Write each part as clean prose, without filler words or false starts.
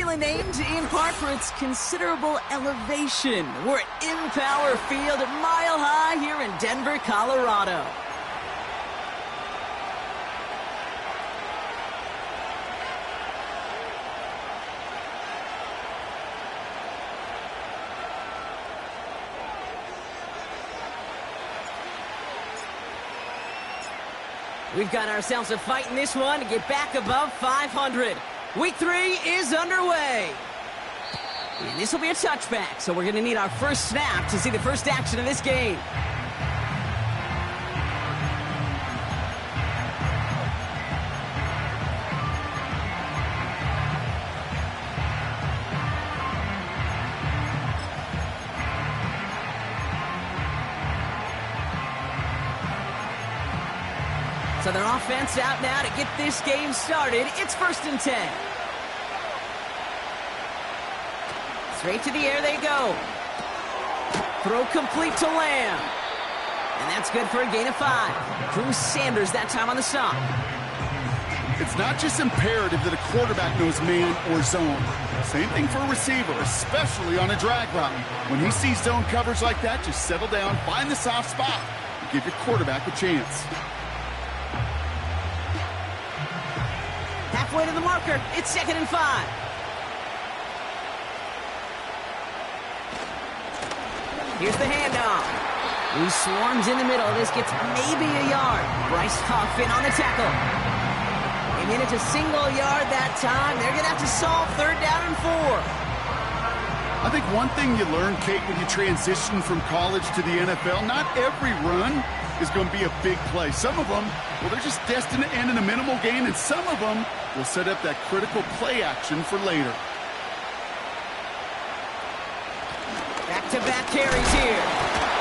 Popularly named in part for its considerable elevation. We're at Empower Field, Mile High here in Denver, Colorado. We've got ourselves a fight in this one to get back above 500. Week 3 is underway. And this will be a touchback, so we're going to need our first snap to see the first action of this game. So their offense out now to get this game started. It's 1st and 10. Straight to the air they go. Throw complete to Lamb. And that's good for a gain of 5. Drew Sanders that time on the stop. It's not just imperative that a quarterback knows man or zone. Same thing for a receiver, especially on a drag route. When he sees zone coverage like that, just settle down, find the soft spot, and give your quarterback a chance. Halfway to the marker. It's 2nd and 5. Here's the handoff. He swarms in the middle. This gets maybe a yard. Bryce Huff in on the tackle. A minute to single yard that time. They're going to have to solve 3rd down and 4. I think one thing you learn, Kate, when you transition from college to the NFL, not every run is going to be a big play. Some of them, well, they're just destined to end in a minimal gain, and some of them will set up that critical play action for later. Back-to-back carries here.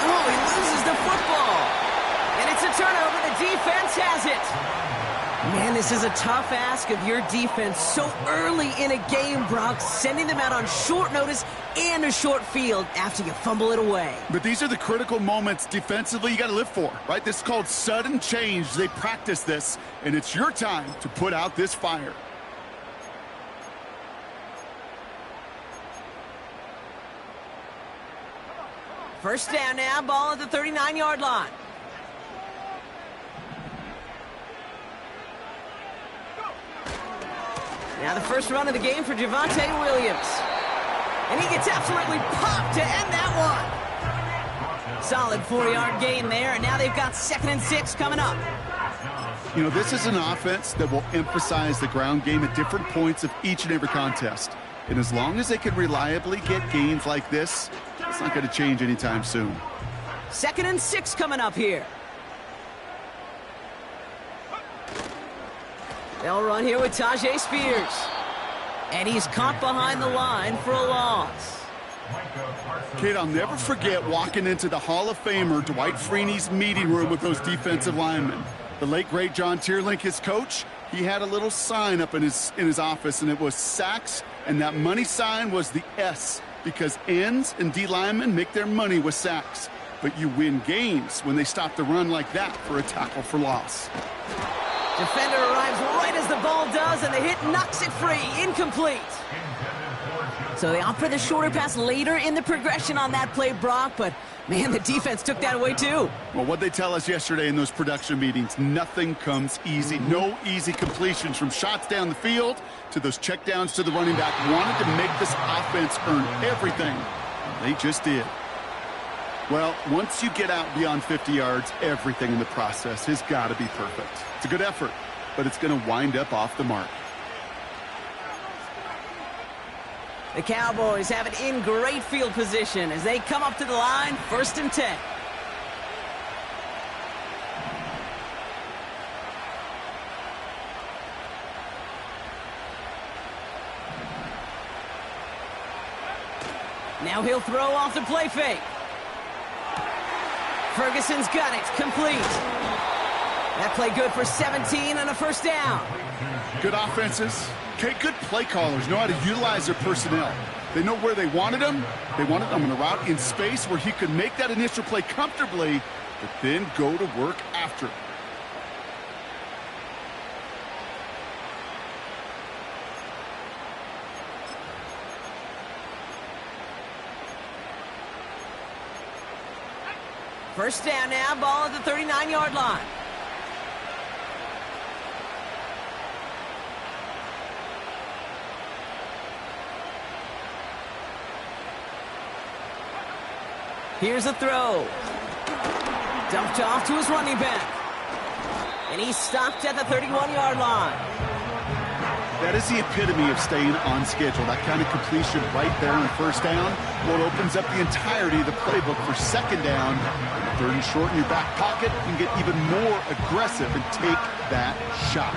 Oh, he loses the football. And it's a turnover. The defense has it. Man, this is a tough ask of your defense so early in a game, Brock, sending them out on short notice and a short field after you fumble it away. But these are the critical moments defensively you got to live for, right? This is called sudden change. They practice this, and it's your time to put out this fire. First down now, ball at the 39-yard line. Now the first run of the game for Javonte Williams. And he gets absolutely popped to end that one. Solid 4-yard gain there, and now they've got 2nd and 6 coming up. You know, this is an offense that will emphasize the ground game at different points of each and every contest. And as long as they can reliably get gains like this, it's not going to change anytime soon. 2nd and 6 coming up here. They'll run here with Tajay Spears. And he's caught behind the line for a loss. Kate, I'll never forget walking into the Hall of Famer Dwight Freeney's meeting room with those defensive linemen. The late, great John Tierlink, his coach, he had a little sign up in his office, and it was sacks, and that money sign was the S, because ends and D linemen make their money with sacks. But you win games when they stop the run like that for a tackle for loss. Defender arrives right as the ball does, and the hit knocks it free. Incomplete. So they opt for the shorter pass later in the progression on that play, Brock, but man, the defense took that away too. Well, what they tell us yesterday in those production meetings, nothing comes easy. No easy completions, from shots down the field to those checkdowns to the running back. Wanted to make this offense earn everything. They just did. Well, once you get out beyond 50 yards, everything in the process has got to be perfect. It's a good effort, but it's going to wind up off the mark. The Cowboys have it in great field position as they come up to the line, 1st and 10. Now he'll throw off the play fake. Ferguson's got it, complete. That play good for 17 and a 1st down. Good offenses. Okay, good play callers know how to utilize their personnel. They know where they wanted them. They wanted them on a route in space where he could make that initial play comfortably, but then go to work after. First down now, ball at the 39-yard line. Here's a throw. Dumped off to his running back. And he's stopped at the 31-yard line. That is the epitome of staying on schedule. That kind of completion right there on first down. Well, it opens up the entirety of the playbook for second down. Third and short in your back pocket. You can get even more aggressive and take that shot.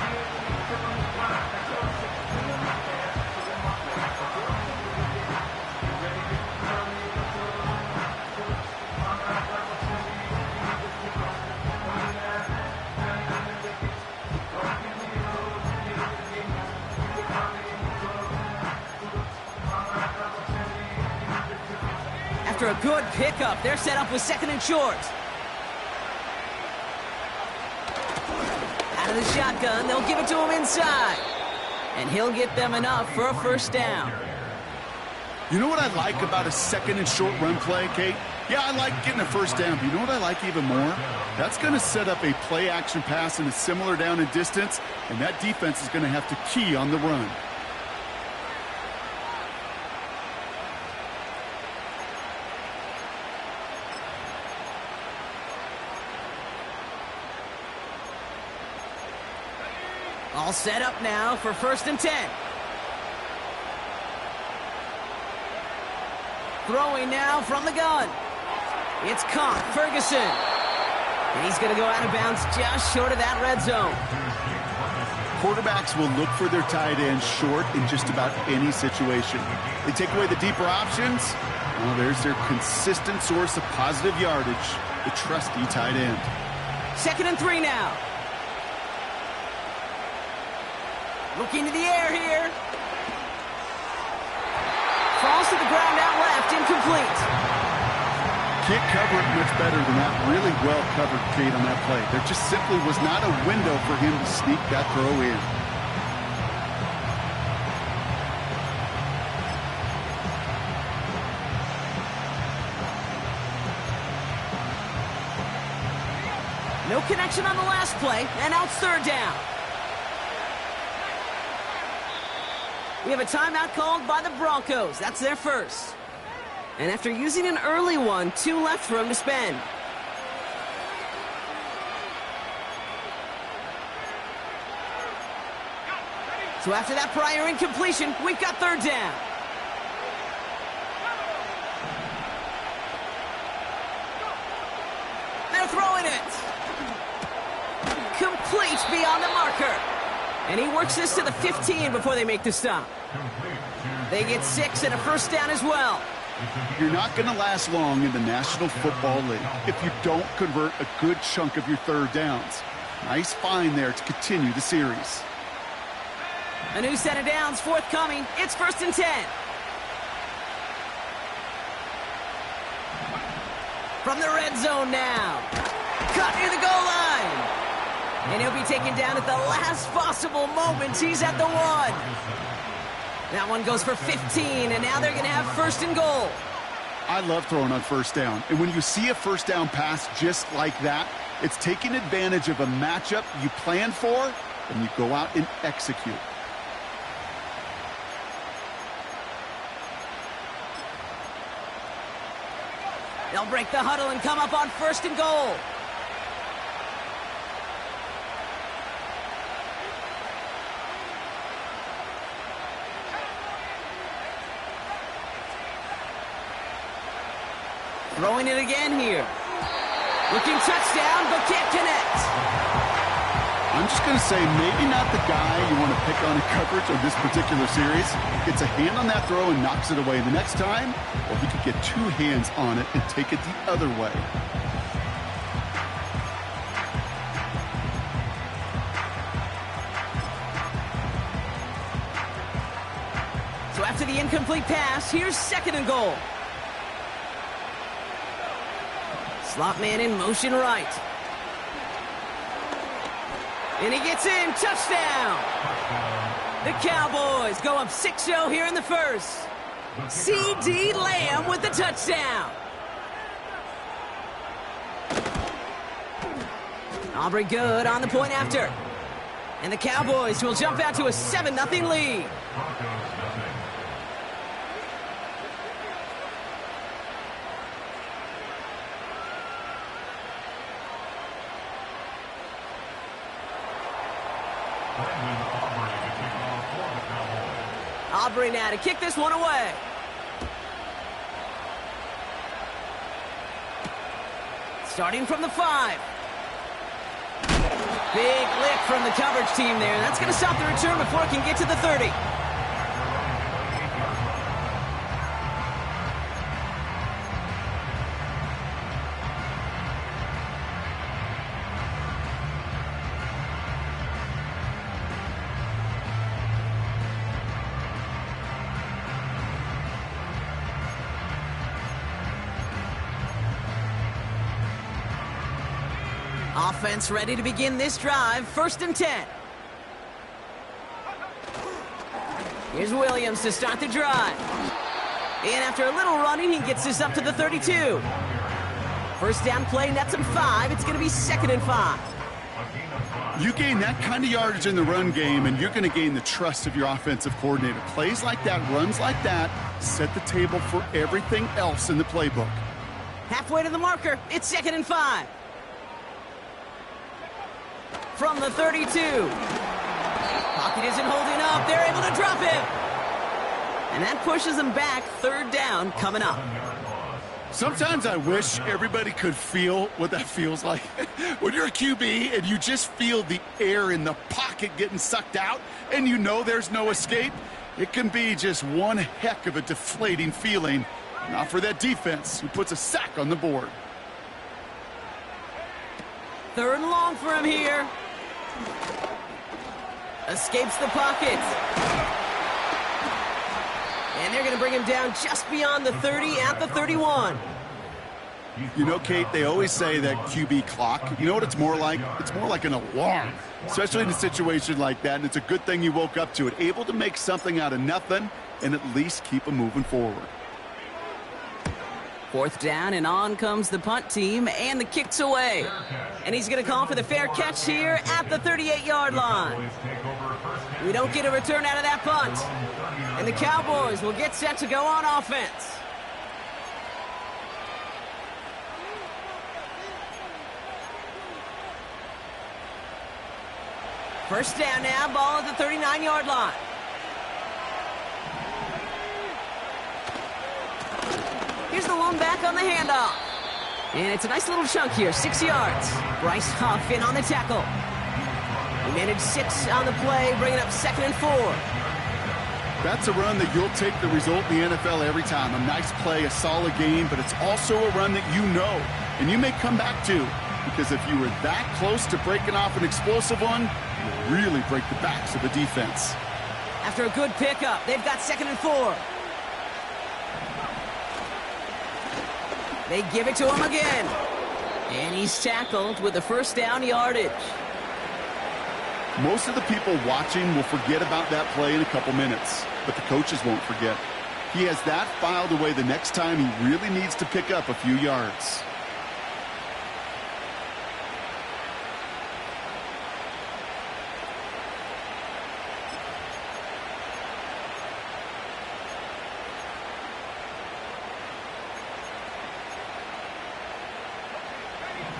After a good pickup, they're set up with second and short. Out of the shotgun, they'll give it to him inside. And he'll get them enough for a first down. You know what I like about a second and short run play, Kate? Yeah, I like getting a first down, but you know what I like even more? That's going to set up a play-action pass in a similar down and distance, and that defense is going to have to key on the run. All set up now for first and 10. Throwing now from the gun. It's caught, Ferguson. And he's going to go out of bounds just short of that red zone. Quarterbacks will look for their tight end short in just about any situation. They take away the deeper options. Well, there's their consistent source of positive yardage, the trusty tight end. Second and 3 now. Looking to the air here. Falls to the ground out left, incomplete. Can't cover it much better than that. Really well covered, Kate, on that play. There just simply was not a window for him to sneak that throw in. No connection on the last play, and now it's third down. We have a timeout called by the Broncos. That's their first. And after using an early one, 2 left for him to spend. So after that prior incompletion, we've got third down. They're throwing it. Complete beyond the marker. And he works this to the 15 before they make the stop. They get 6 and a first down as well. You're not going to last long in the National Football League if you don't convert a good chunk of your third downs. Nice find there to continue the series. A new set of downs forthcoming. It's first and 10. From the red zone now. Cut near the goal line. And he'll be taken down at the last possible moment. He's at the 1. That one goes for 15, and now they're going to have first and goal. I love throwing on first down. And when you see a first down pass just like that, it's taking advantage of a matchup you planned for, and you go out and execute. They'll break the huddle and come up on first and goal. Throwing it again here. Looking touchdown, but can't connect. I'm just going to say maybe not the guy you want to pick on in coverage of this particular series. Gets a hand on that throw and knocks it away. The next time, well, he could get 2 hands on it and take it the other way. So after the incomplete pass, here's second and goal. Slot man in motion right. And he gets in. Touchdown. The Cowboys go up 6-0 here in the first. C.D. Lamb with the touchdown. Aubrey good on the point after. And the Cowboys will jump out to a 7-0 lead. Aubrey now to kick this one away. Starting from the 5. Big lick from the coverage team there. That's going to stop the return before it can get to the 30. Offense ready to begin this drive. 1st and 10. Here's Williams to start the drive. And after a little running, he gets this up to the 32. First down play, nets him 5. It's going to be 2nd and 5. You gain that kind of yardage in the run game, and you're going to gain the trust of your offensive coordinator. Plays like that, runs like that, set the table for everything else in the playbook. Halfway to the marker. It's 2nd and 5. From the 32. Pocket isn't holding up. They're able to drop him. And that pushes them back. 3rd down coming up. Sometimes I wish everybody could feel what that feels like. When you're a QB and you just feel the air in the pocket getting sucked out and you know there's no escape, it can be just one heck of a deflating feeling. Not for that defense who puts a sack on the board. 3rd and long for him here. Escapes the pocket. And they're going to bring him down just beyond the 30 at the 31. You know, Kate, they always say that QB clock, you know what it's more like? It's more like an alarm, especially in a situation like that. And it's a good thing you woke up to it, able to make something out of nothing and at least keep them moving forward. 4th down, and on comes the punt team, and the kick's away. And he's going to call for the fair catch here at the 38-yard line. We don't get a return out of that punt. And the Cowboys will get set to go on offense. First down now, ball at the 39-yard line. Here's the lone back on the handoff. And it's a nice little chunk here, 6 yards. Bryce Huff in on the tackle. He managed 6 on the play, bringing up 2nd and 4. That's a run that you'll take the result in the NFL every time. A nice play, a solid game, but it's also a run that you know, and you may come back to. Because if you were that close to breaking off an explosive one, you really break the backs of the defense. After a good pickup, they've got 2nd and 4. They give it to him again. And he's tackled with the 1st down yardage. Most of the people watching will forget about that play in a couple minutes, but the coaches won't forget. He has that filed away the next time he really needs to pick up a few yards.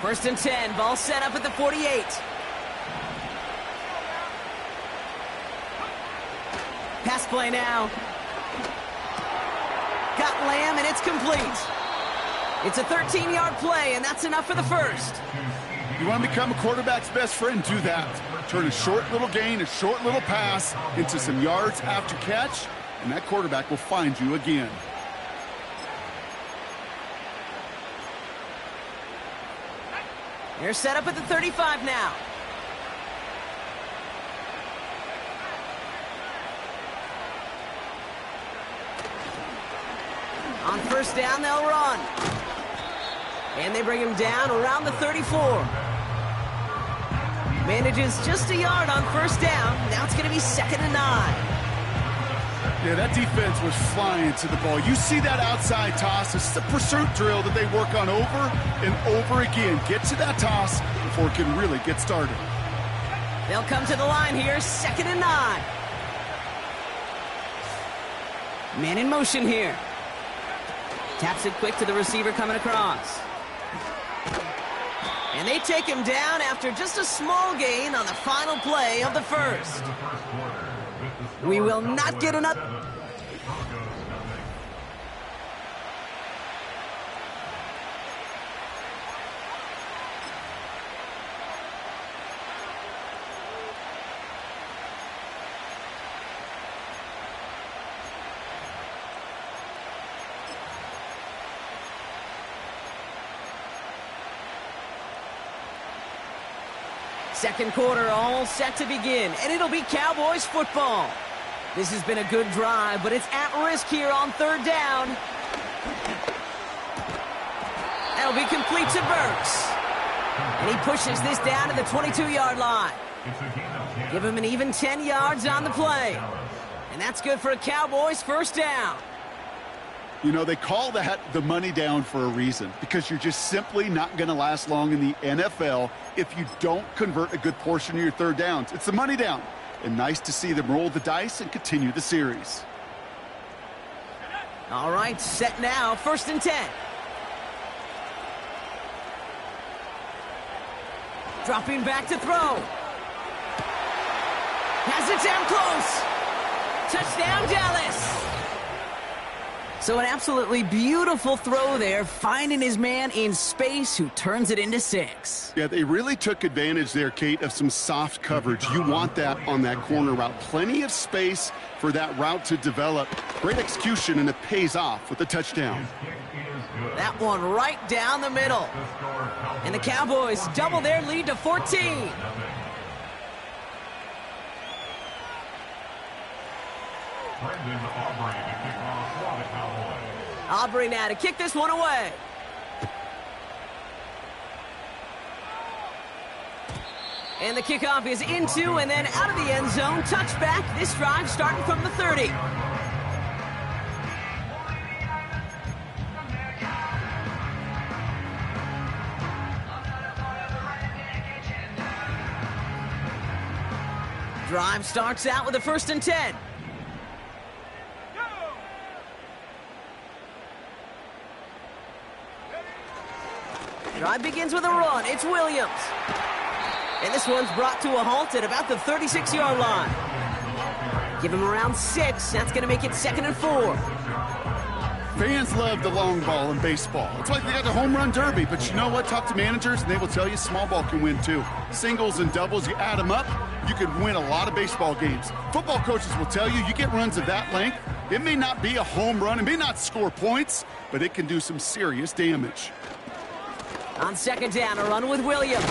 First and 10, ball set up at the 48. Pass play now. Got Lamb, and it's complete. It's a 13-yard play, and that's enough for the first. You want to become a quarterback's best friend? Do that. Turn a short little gain, a short little pass into some yards after catch, and that quarterback will find you again. They're set up at the 35 now. On first down, they'll run. And they bring him down around the 34. Manages just a yard on first down. Now it's going to be 2nd and 9. Yeah, that defense was flying to the ball. You see that outside toss. This is a pursuit drill that they work on over and over again. Get to that toss before it can really get started. They'll come to the line here, 2nd and 9. Man in motion here. Taps it quick to the receiver coming across. And they take him down after just a small gain on the final play of the first. We will not get another. Second quarter all set to begin, and it'll be Cowboys football. This has been a good drive, but it's at risk here on 3rd down. That'll be complete to Burks. And he pushes this down to the 22-yard line. Give him an even 10 yards on the play. And that's good for a Cowboys 1st down. You know, they call that the money down for a reason, because you're just simply not going to last long in the NFL if you don't convert a good portion of your 3rd downs. It's the money down. And nice to see them roll the dice and continue the series. All right, set now, 1st and 10. Dropping back to throw. Has it down close. Touchdown, Dallas. So an absolutely beautiful throw there, finding his man in space who turns it into 6. Yeah, they really took advantage there, Kate, of some soft coverage. You want that on that corner route. Plenty of space for that route to develop. Great execution, and it pays off with a touchdown. That one right down the middle. And the Cowboys double their lead to 14. Aubrey now to kick this one away. And the kickoff is into and then out of the end zone. Touchback. This drive starting from the 30. Drive starts out with a 1st and 10. Drive begins with a run. It's Williams. And this one's brought to a halt at about the 36-yard line. Give him around 6. That's going to make it 2nd and 4. Fans love the long ball in baseball. It's like they got the home run derby, but you know what? Talk to managers, and they will tell you small ball can win too. Singles and doubles, you add them up, you can win a lot of baseball games. Football coaches will tell you, you get runs of that length, it may not be a home run, it may not score points, but it can do some serious damage. On 2nd down, a run with Williams.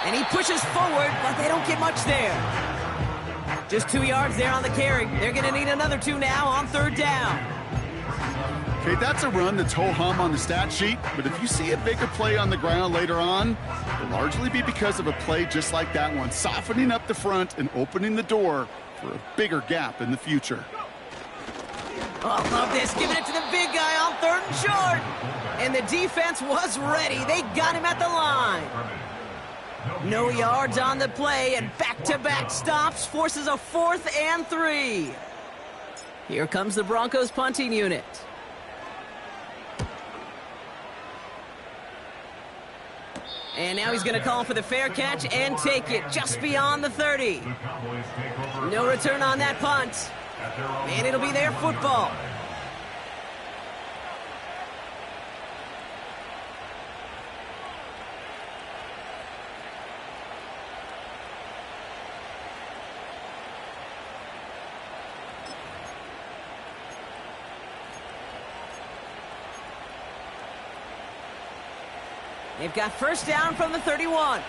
And he pushes forward, but they don't get much there. Just 2 yards there on the carry. They're going to need another 2 now on 3rd down. Okay, that's a run that's ho-hum on the stat sheet, but if you see a bigger play on the ground later on, it'll largely be because of a play just like that one, softening up the front and opening the door for a bigger gap in the future. Oh, love this. Giving it to the big guy on 3rd and short. And the defense was ready. They got him at the line. No yards on the play, and back-to-back stops forces a 4th and 3. Here comes the Broncos punting unit. And now he's going to call for the fair catch and take it just beyond the 30. No return on that punt. And it'll be their football. They've got 1st down from the 31.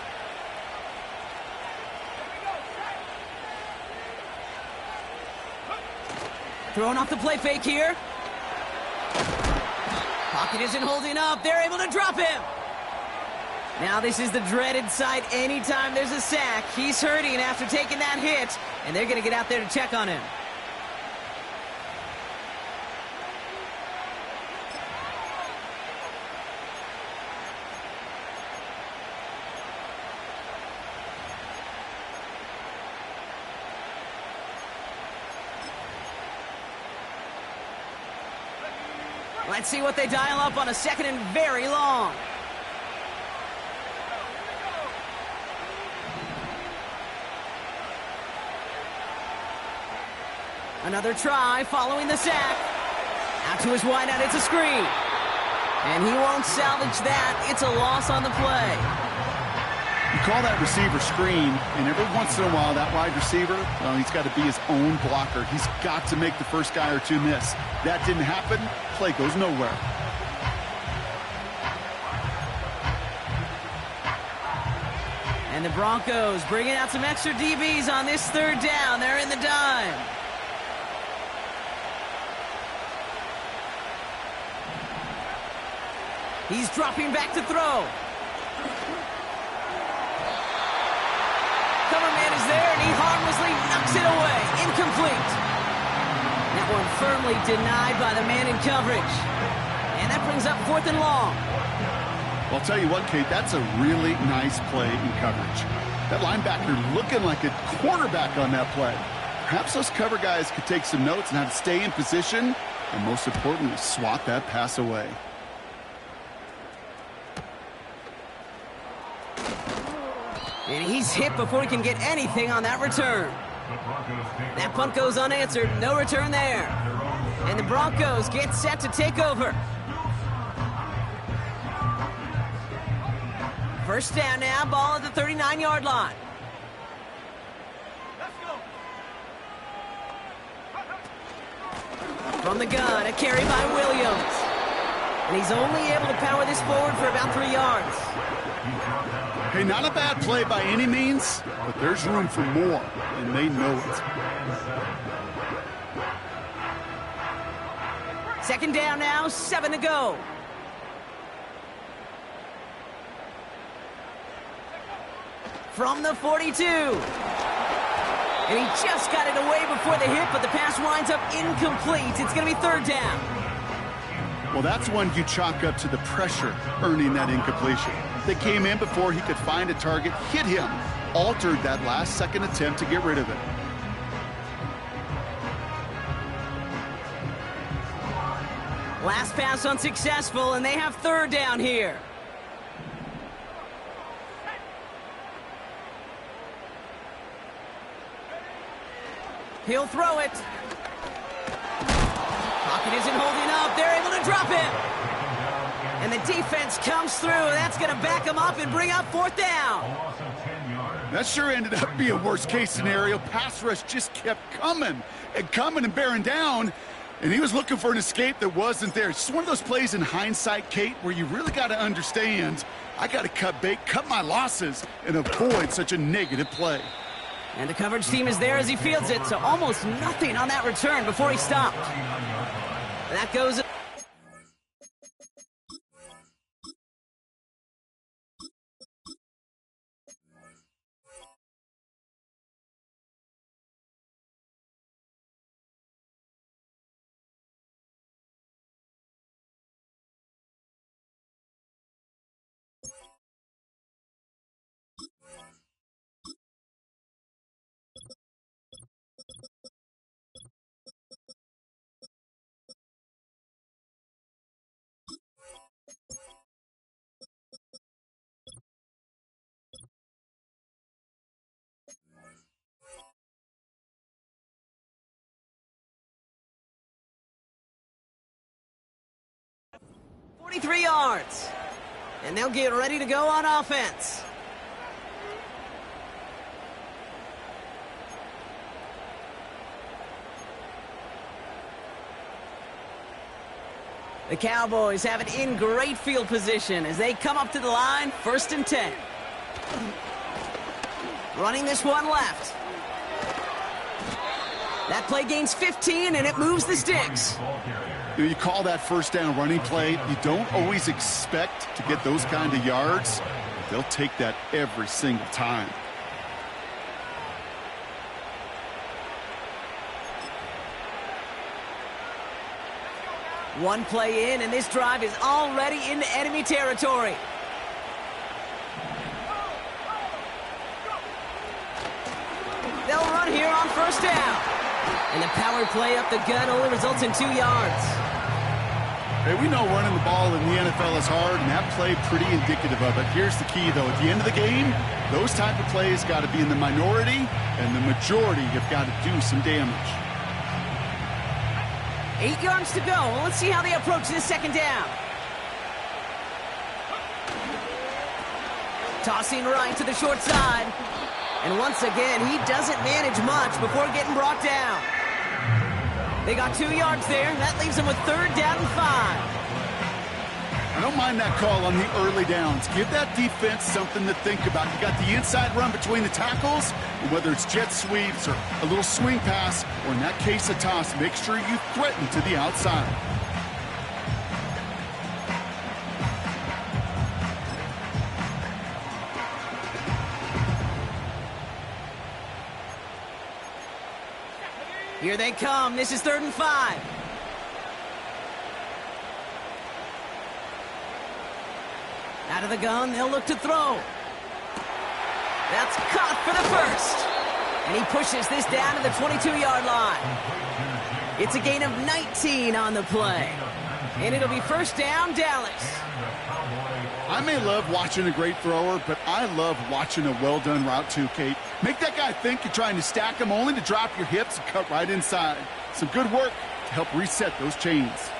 Throwing off the play fake here. Pocket isn't holding up. They're able to drop him. Now this is the dreaded sight anytime there's a sack. He's hurting after taking that hit, and they're going to get out there to check on him. Let's see what they dial up on a second and very long. Another try following the sack. Out to his wideout, it's a screen. And he won't salvage that. It's a loss on the play. You call that receiver screen, and every once in a while, that wide receiver, well, he's got to be his own blocker. He's got to make the first guy or two miss. That didn't happen. Play goes nowhere. And the Broncos bringing out some extra DBs on this third down. They're in the dime. He's dropping back to throw. Cover man is there, and he harmlessly knocks it away. Incomplete. That one firmly denied by the man in coverage. And that brings up 4th and long. Well, I'll tell you what, Kate, that's a really nice play in coverage. That linebacker looking like a quarterback on that play. Perhaps those cover guys could take some notes on how to stay in position, and most importantly, swat that pass away. And he's hit before he can get anything on that return. That punt goes unanswered. No return there. And the Broncos get set to take over. First down now, ball at the 39-yard line. From the gun, a carry by Williams. And he's only able to power this forward for about 3 yards. Hey, not a bad play by any means, but there's room for more, and they know it. Second down now, 7 to go. From the 42. And he just got it away before the hit, but the pass winds up incomplete. It's going to be third down. Well, that's one you chalk up to the pressure earning that incompletion. They came in before he could find a target, hit him, altered that last-second attempt to get rid of it. Last pass unsuccessful, and they have third down here. He'll throw it. Pocket isn't holding up. They're able to drop it. And the defense comes through. That's going to back him up and bring up fourth down. That sure ended up being a worst-case scenario. Pass rush just kept coming and bearing down. And he was looking for an escape that wasn't there. It's just one of those plays in hindsight, Kate, where you really got to understand, I got to cut bait, cut my losses, and avoid such a negative play. And the coverage team is there as he fields it, so almost nothing on that return before he stopped. That goes... ...43 yards. And they'll get ready to go on offense. The Cowboys have it in great field position as they come up to the line, 1st and 10. Running this one left. That play gains 15, and it moves the sticks. You call that first down running play. You don't always expect to get those kind of yards. But they'll take that every single time. One play in, and this drive is already into enemy territory. They'll run here on first down. And the power play up the gut only results in 2 yards. Hey, we know running the ball in the NFL is hard, and that play pretty indicative of it. Here's the key, though. At the end of the game, those type of plays got to be in the minority, and the majority have got to do some damage. 8 yards to go. Let's see how they approach this second down. Tossing right to the short side. And once again, he doesn't manage much before getting brought down. They got 2 yards there. That leaves them with 3rd down and 5. I don't mind that call on the early downs. Give that defense something to think about. You got the inside run between the tackles, and whether it's jet sweeps or a little swing pass, or in that case a toss, make sure you threaten to the outside. Here they come. This is 3rd and 5. Out of the gun, they'll look to throw. That's caught for the first. And he pushes this down to the 22-yard line. It's a gain of 19 on the play. And it'll be 1st down, Dallas. I may love watching a great thrower, but I love watching a well-done route too, Kate. Make that guy think you're trying to stack him only to drop your hips and cut right inside. Some good work to help reset those chains.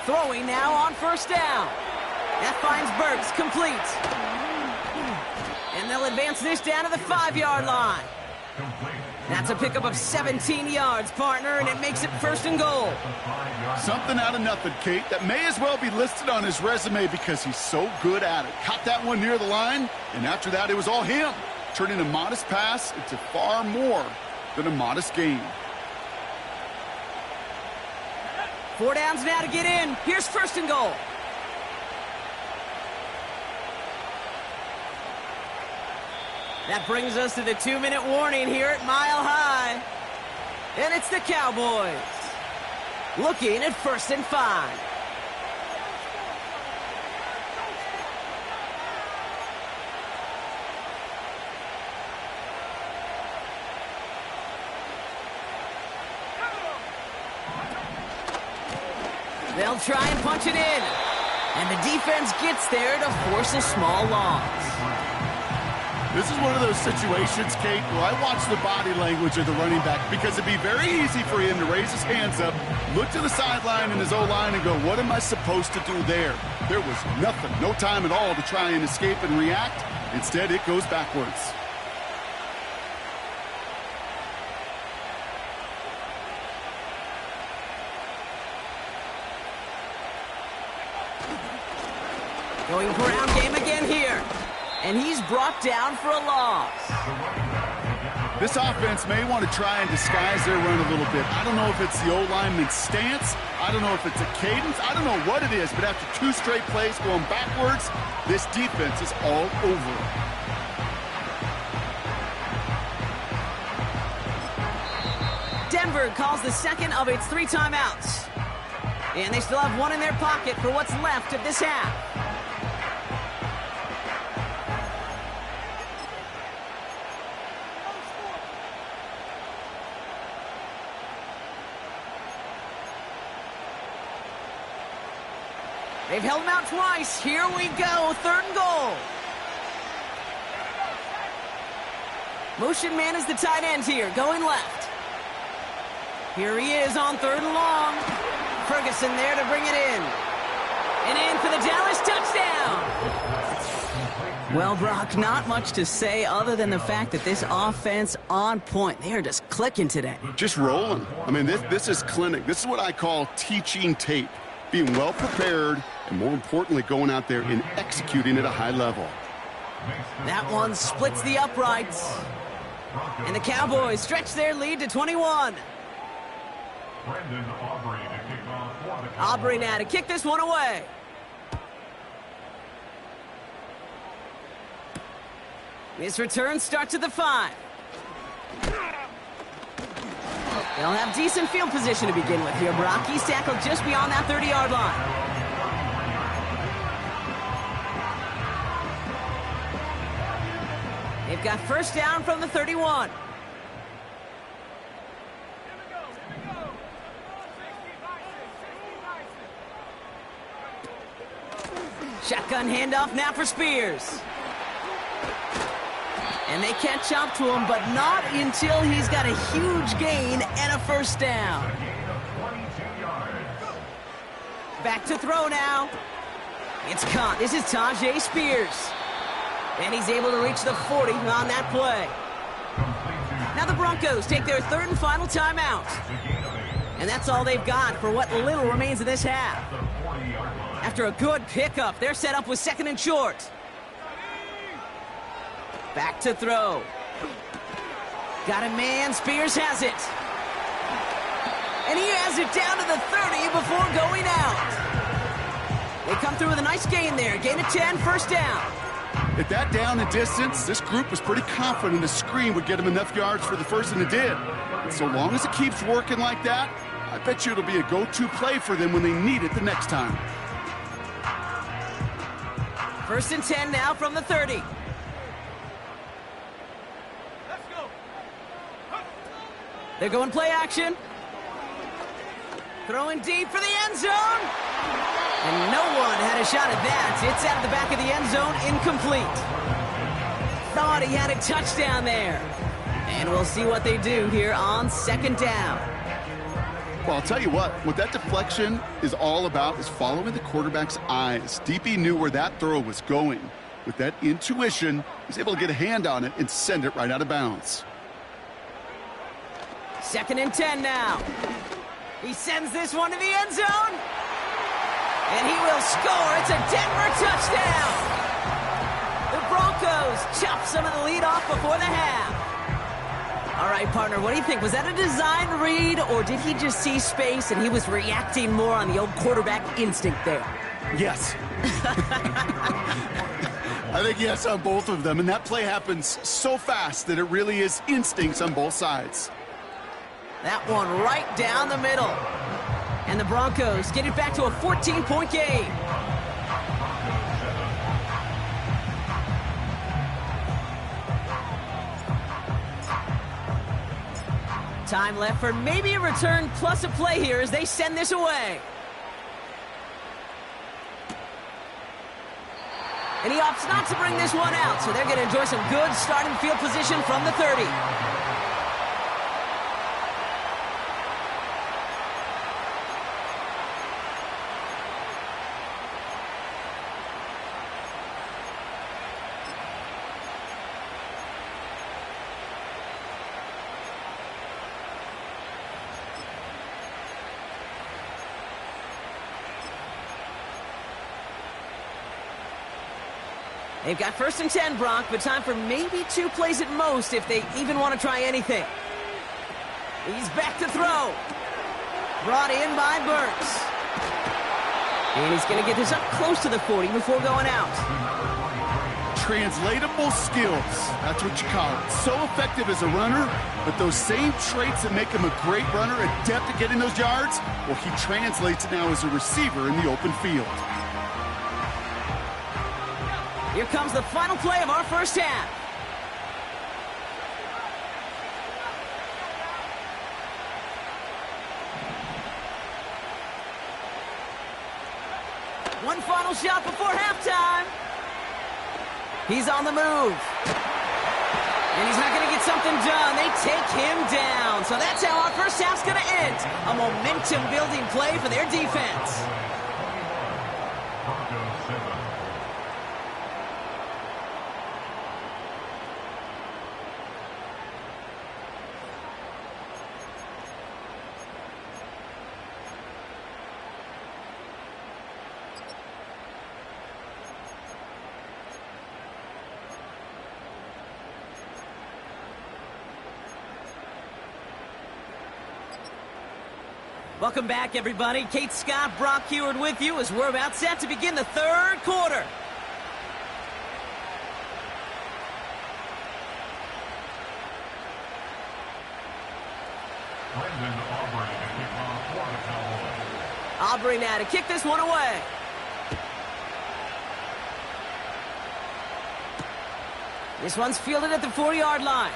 Throwing now on 1st down. That finds Burks, complete. And they'll advance this down to the 5-yard line. That's a pickup of 17 yards, partner, and it makes it 1st and goal. Something out of nothing, Kate, that may as well be listed on his resume because he's so good at it. Caught that one near the line, and after that, it was all him, turning a modest pass into far more than a modest gain. 4 downs now to get in. Here's 1st and goal. That brings us to the 2-minute warning here at Mile High. And it's the Cowboys. Looking at 1st and 5. They'll try and punch it in. And the defense gets there to force a small loss. This is one of those situations, Kate, where I watch the body language of the running back because it'd be very easy for him to raise his hands up, look to the sideline in his O-line and go, what am I supposed to do there? There was nothing, no time at all to try and escape and react. Instead, it goes backwards. Going ground game again here. And he's brought down for a loss. This offense may want to try and disguise their run a little bit. I don't know if it's the O-lineman's stance. I don't know if it's a cadence. I don't know what it is, but after 2 straight plays going backwards, this defense is all over it. Denver calls the second of its 3 timeouts. And they still have 1 in their pocket for what's left of this half. They've held him out twice. Here we go. 3rd and goal. Motion man is the tight end here, going left. Here he is on 3rd and long. Ferguson there to bring it in. And in for the Dallas touchdown. Well, Brock, not much to say other than the fact that this offense on point. They are just clicking today. Just rolling. I mean, this is clinic. This is what I call teaching tape. Being well prepared, and more importantly, going out there and executing at a high level. That one splits the uprights. And the Cowboys stretch their lead to 21. Aubrey now to kick this one away. This return starts at the 5. They'll have decent field position to begin with here, Brock. He's tackled just beyond that 30-yard line. They've got 1st down from the 31. Shotgun handoff now for Spears. And they catch up to him, but not until he's got a huge gain and a first down. Back to throw now. It's caught. This is Tajay Spears. And he's able to reach the 40 on that play. Now the Broncos take their third and final timeout. And that's all they've got for what little remains of this half. After a good pickup, they're set up with second and short. Back to throw. Got a man. Spears has it. And he has it down to the 30 before going out. They come through with a nice gain there. Gain of 10, first down. At that down and distance, this group was pretty confident the screen would get them enough yards for the first, and it did. And so long as it keeps working like that, I bet you it'll be a go-to play for them when they need it the next time. First and 10 now from the 30. They're going play action. Throwing deep for the end zone. And no one had a shot at that. It's out of the back of the end zone, incomplete. Thought he had a touchdown there. And we'll see what they do here on second down. Well, I'll tell you what that deflection is all about is following the quarterback's eyes. DP knew where that throw was going. With that intuition, he's able to get a hand on it and send it right out of bounds. Second and 10 now. He sends this one to the end zone. And he will score. It's a Denver touchdown. The Broncos chop some of the lead off before the half. All right, partner, what do you think? Was that a design read, or did he just see space and he was reacting more on the old quarterback instinct there? Yes. I think yes on both of them, and that play happens so fast that it really is instincts on both sides. That one right down the middle. And the Broncos get it back to a 14-point game. Time left for maybe a return plus a play here as they send this away. And he opts not to bring this one out, so they're going to enjoy some good starting field position from the 30. They've got first and 10, Bronk, but time for maybe 2 plays at most if they even want to try anything. He's back to throw. Brought in by Burks. And he's going to get this up close to the 40 before going out. Translatable skills. That's what you call it. So effective as a runner, but those same traits that make him a great runner, adept at getting those yards, well, he translates it now as a receiver in the open field. Here comes the final play of our first half. One final shot before halftime. He's on the move. And he's not going to get something done. They take him down. So that's how our first half's going to end. A momentum-building play for their defense. Welcome back, everybody. Kate Scott, Brock Heward with you as we're about set to begin the third quarter. Aubrey now to kick this one away. This one's fielded at the 40-yard line.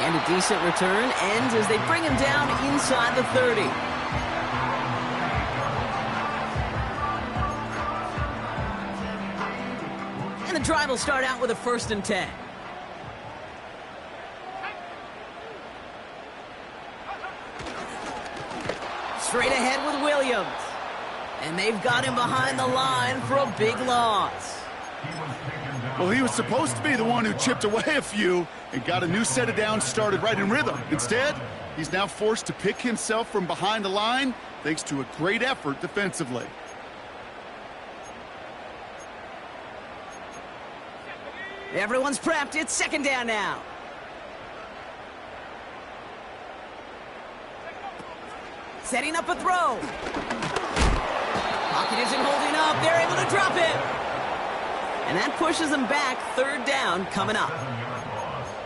And a decent return ends as they bring him down inside the 30. And the drive will start out with a 1st and 10. Straight ahead with Williams. And they've got him behind the line for a big loss. Well, he was supposed to be the one who chipped away a few and got a new set of downs started right in rhythm. Instead, he's now forced to pick himself from behind the line thanks to a great effort defensively. Everyone's prepped. It's 2nd down now. Setting up a throw. Pocket isn't holding up. They're able to drop it. And that pushes them back. 3rd down coming up.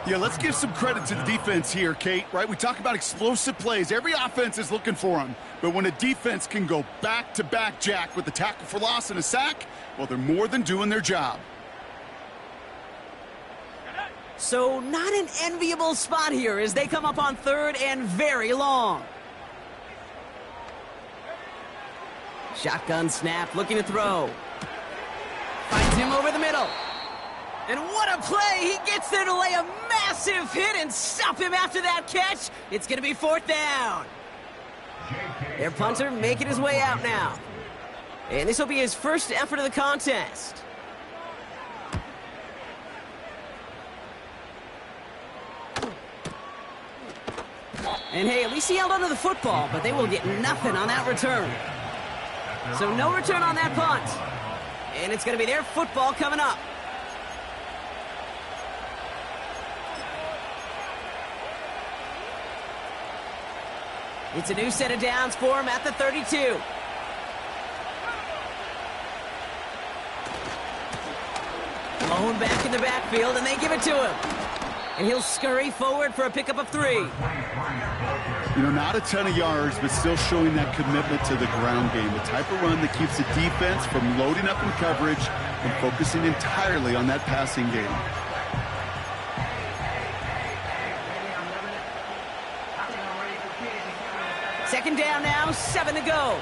Yeah, let's give some credit to the defense here, Kate, right? We talk about explosive plays. Every offense is looking for them. But when a defense can go back-to-back, Jack, with a tackle for loss and a sack, well, they're more than doing their job. So not an enviable spot here as they come up on 3rd and very long. Shotgun snap, looking to throw. Finds him over the middle. And what a play! He gets there to lay a massive hit and stop him after that catch. It's going to be 4th down. Their punter making his way out now. And this will be his first effort of the contest. And hey, at least he held onto the football, but they will get nothing on that return. So no return on that punt. And it's going to be their football coming up. It's a new set of downs for him at the 32. Owen back in the backfield, and they give it to him. And he'll scurry forward for a pickup of 3. You know, not a ton of yards, but still showing that commitment to the ground game. The type of run that keeps the defense from loading up in coverage and focusing entirely on that passing game. Second down now, 7 to go.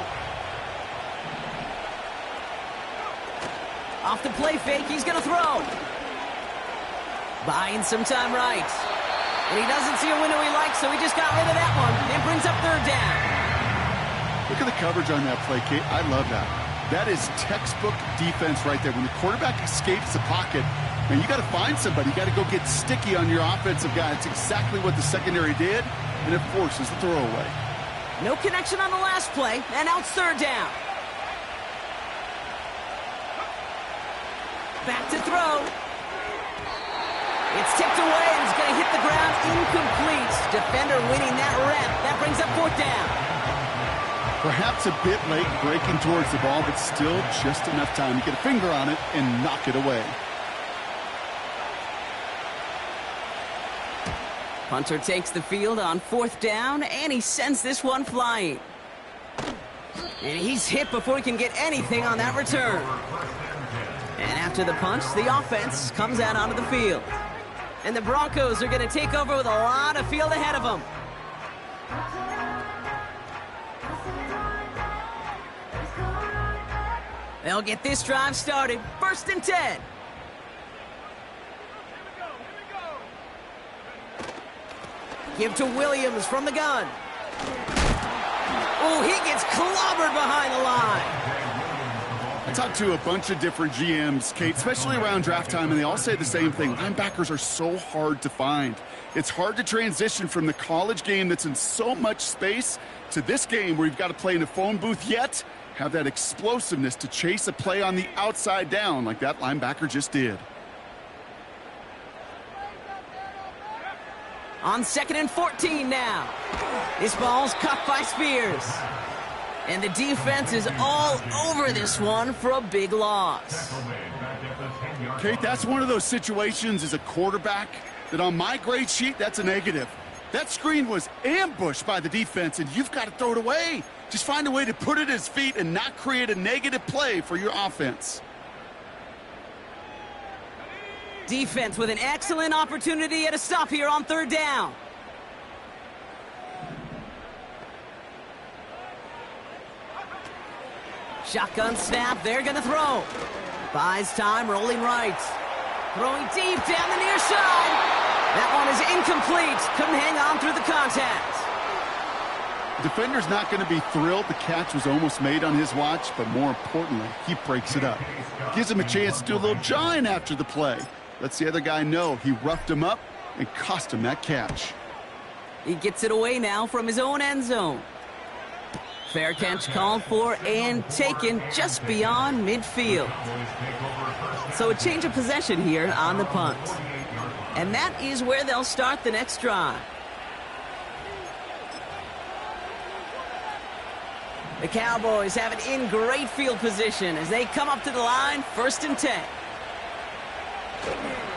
Off the play fake, he's going to throw. Buying some time right. And he doesn't see a window he likes, so he just got rid of that one. It brings up 3rd down. Look at the coverage on that play, Kate. I love that. That is textbook defense right there. When the quarterback escapes the pocket, man, you got to find somebody. You got to go get sticky on your offensive guy. It's exactly what the secondary did, and it forces the throwaway. No connection on the last play, and now it's 3rd down. Back to throw. It's tipped away, and it's going to hit the ground incomplete. Defender winning that rep. That brings up 4th down. Perhaps a bit late breaking towards the ball, but still just enough time to get a finger on it and knock it away. Punter takes the field on 4th down, and he sends this one flying. And he's hit before he can get anything on that return. And after the punch, the offense comes out onto the field. And the Broncos are going to take over with a lot of field ahead of them. They'll get this drive started. 1st and 10. Give to Williams from the gun. Oh, he gets clobbered behind the line. I talked to a bunch of different GMs, Kate, especially around draft time, and they all say the same thing. Linebackers are so hard to find. It's hard to transition from the college game that's in so much space to this game where you've got to play in a phone booth, yet have that explosiveness to chase a play on the outside down like that linebacker just did. On 2nd and 14 now. This ball's caught by Spears. And the defense is all over this one for a big loss. Kate, that's one of those situations as a quarterback that on my grade sheet, that's a negative. That screen was ambushed by the defense, and you've got to throw it away. Just find a way to put it at his feet and not create a negative play for your offense. Defense with an excellent opportunity at a stop here on 3rd down. Shotgun snap, they're going to throw. Buys time, rolling right. Throwing deep down the near side. That one is incomplete. Couldn't hang on through the contact. Defender's not going to be thrilled the catch was almost made on his watch, but more importantly, he breaks it up. Gives him a chance to do a little jawing after the play. Lets the other guy know he roughed him up and cost him that catch. He gets it away now from his own end zone. Fair catch called for and taken just beyond midfield. So a change of possession here on the punt. And that is where they'll start the next drive. The Cowboys have it in great field position as they come up to the line, 1st and 10.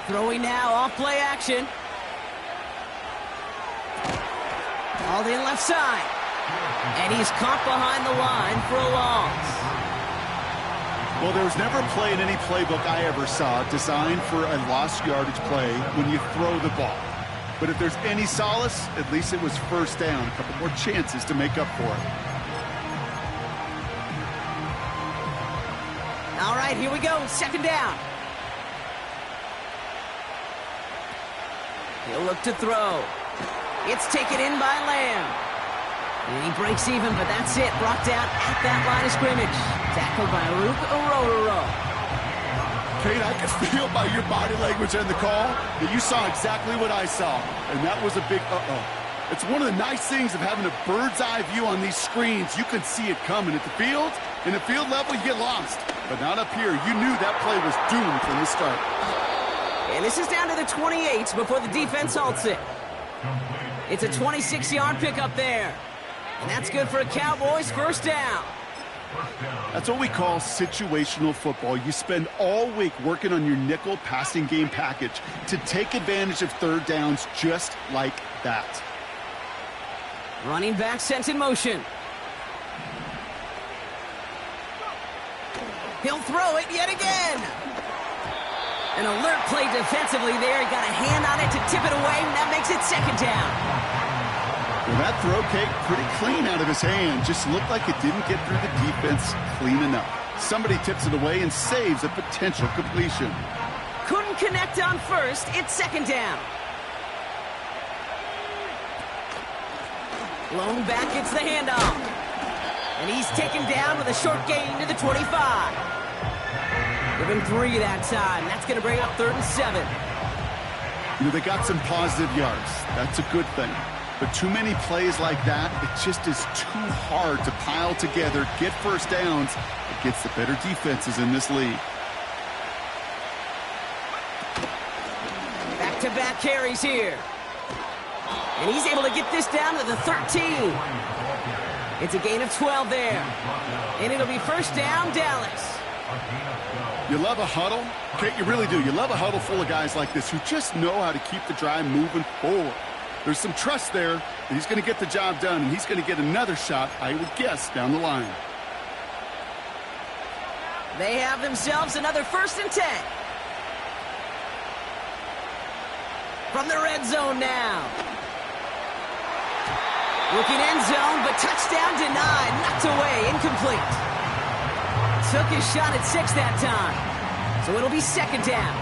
Throwing now, off play action. Hauled in left side. And he's caught behind the line for a loss. Well, there was never a play in any playbook I ever saw designed for a lost yardage play when you throw the ball. But if there's any solace, at least it was 1st down. A couple more chances to make up for it. All right, here we go. 2nd down. He'll look to throw. It's taken in by Lamb. And he breaks even, but that's it. Brought down at that line of scrimmage. Tackled by Luke Orororo. Kate, I could feel by your body language and the call that you saw exactly what I saw. And that was a big uh-oh. It's one of the nice things of having a bird's eye view on these screens. You can see it coming at the field. In the field level, you get lost. But not up here. You knew that play was doomed from the start. And this is down to the 28 before the defense halts it. It's a 26-yard pickup there. And that's good for a Cowboys 1st down. That's what we call situational football. You spend all week working on your nickel passing game package to take advantage of 3rd downs just like that. Running back sent in motion. He'll throw it yet again. An alert play defensively there. He got a hand on it to tip it away, and that makes it 2nd down. Well, that throw, Kate, pretty clean out of his hand. Just looked like it didn't get through the defense clean enough. Somebody tips it away and saves a potential completion. Couldn't connect on 1st. It's 2nd down. Lone back gets the handoff. And he's taken down with a short gain to the 25. Give him 3 that time. That's going to bring up 3rd and 7. You know, they got some positive yards. That's a good thing. But too many plays like that, it just is too hard to pile together, get 1st downs against the better defenses in this league. Back-to-back carries here. And he's able to get this down to the 13. It's a gain of 12 there. And it'll be 1st down, Dallas. You love a huddle? Kate, you really do. You love a huddle full of guys like this who just know how to keep the drive moving forward. There's some trust there that he's going to get the job done, and he's going to get another shot, I would guess, down the line. They have themselves another 1st and 10. From the red zone now. Looking end zone, but touchdown denied. Knocked away, incomplete. Took his shot at 6 that time. So it'll be 2nd down.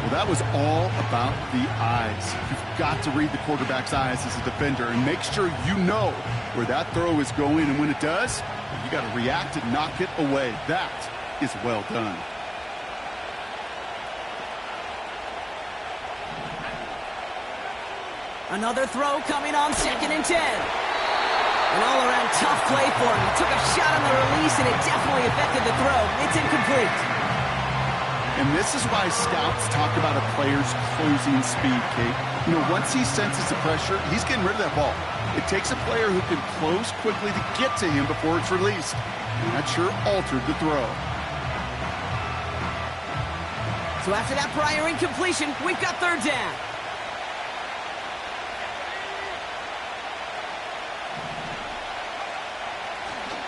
Well, that was all about the eyes. You've got to read the quarterback's eyes as a defender and make sure you know where that throw is going. And when it does, you got to react and knock it away. That is well done. Another throw coming on 2nd and 10. An all-around tough play for him. He took a shot on the release, and it definitely affected the throw. It's incomplete. And this is why scouts talk about a player's closing speed, Kate. You know, once he senses the pressure, he's getting rid of that ball. It takes a player who can close quickly to get to him before it's released. And that sure altered the throw. So after that prior incompletion, we've got 3rd down.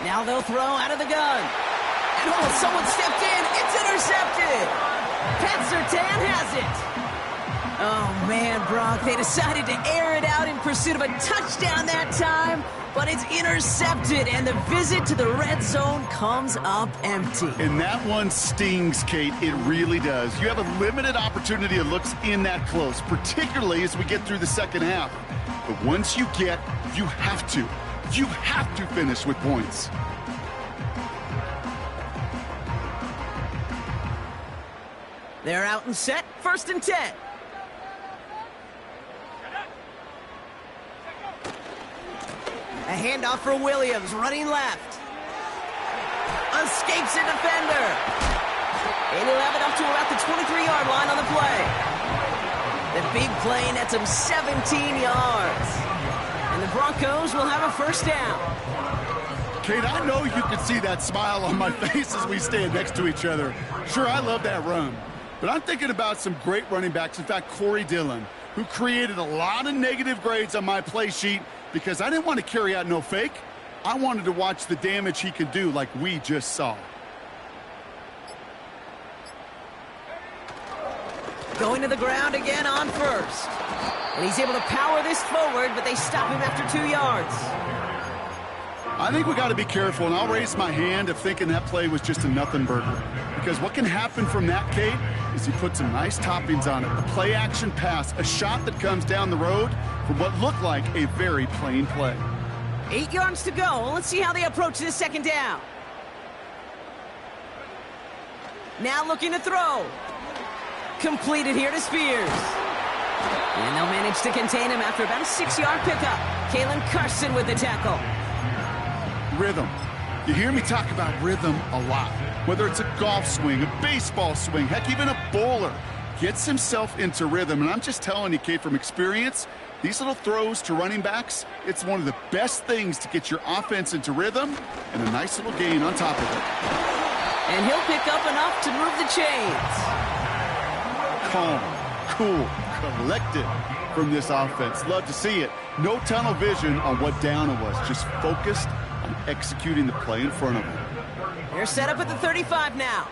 Now they'll throw out of the gun. And oh, someone stepped in. It's intercepted. Pat Surtain has it. Oh, man, Brock, they decided to air it out in pursuit of a touchdown that time, but it's intercepted, and the visit to the red zone comes up empty. And that one stings, Kate. It really does. You have a limited opportunity of looks in that close, particularly as we get through the second half. But once you have to finish with points. They're out and set, 1st and 10. A handoff for Williams, running left. Escapes a defender. And he'll have it up to about the 23-yard line on the play. The big play nets him 17 yards. And the Broncos will have a 1st down. Kate, I know you can see that smile on my face as we stand next to each other. Sure, I love that run. But I'm thinking about some great running backs. In fact, Corey Dillon, who created a lot of negative grades on my play sheet because I didn't want to carry out no fake. I wanted to watch the damage he could do like we just saw. Going to the ground again on 1st. And he's able to power this forward, but they stop him after 2 yards. I think we got to be careful, and I'll raise my hand if thinking that play was just a nothing burger. Because what can happen from that, Kate, is he put some nice toppings on it. A play-action pass, a shot that comes down the road from what looked like a very plain play. 8 yards to go. Let's see how they approach this 2nd down. Now looking to throw. Completed here to Spears. And they'll manage to contain him after about a 6-yard pickup. Kalen Carson with the tackle. Rhythm. You hear me talk about rhythm a lot. Whether it's a golf swing, a baseball swing, heck, even a bowler gets himself into rhythm. And I'm just telling you, Kate, from experience, these little throws to running backs, it's one of the best things to get your offense into rhythm and a nice little gain on top of it. And he'll pick up enough to move the chains. Calm, cool, collected from this offense. Love to see it. No tunnel vision on what down it was. Just focused on executing the play in front of them. They're set up at the 35 now.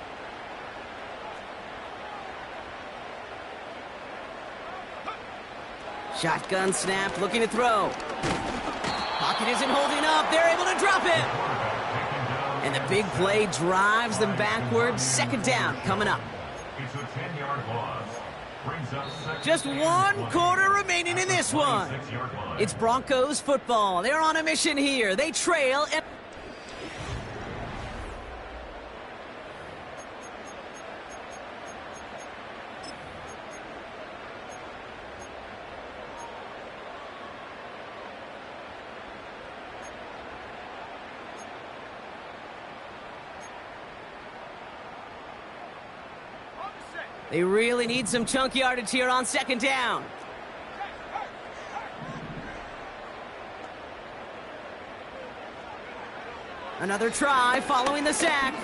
Shotgun snap, looking to throw. Pocket isn't holding up. They're able to drop it. And the big play drives them backwards. 2nd down coming up. It's a 10-yard loss. Just 1 quarter remaining in this one. It's Broncos football. They're on a mission here. They trail. They really need some chunk yardage here on 2nd down. Another try following the sack.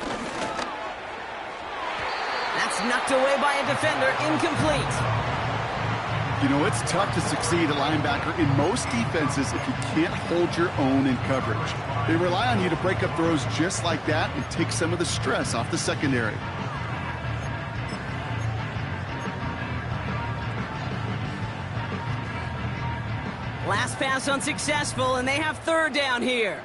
That's knocked away by a defender, incomplete. You know, it's tough to succeed at linebacker in most defenses if you can't hold your own in coverage. They rely on you to break up throws just like that and take some of the stress off the secondary. Last pass unsuccessful, and they have 3rd down here.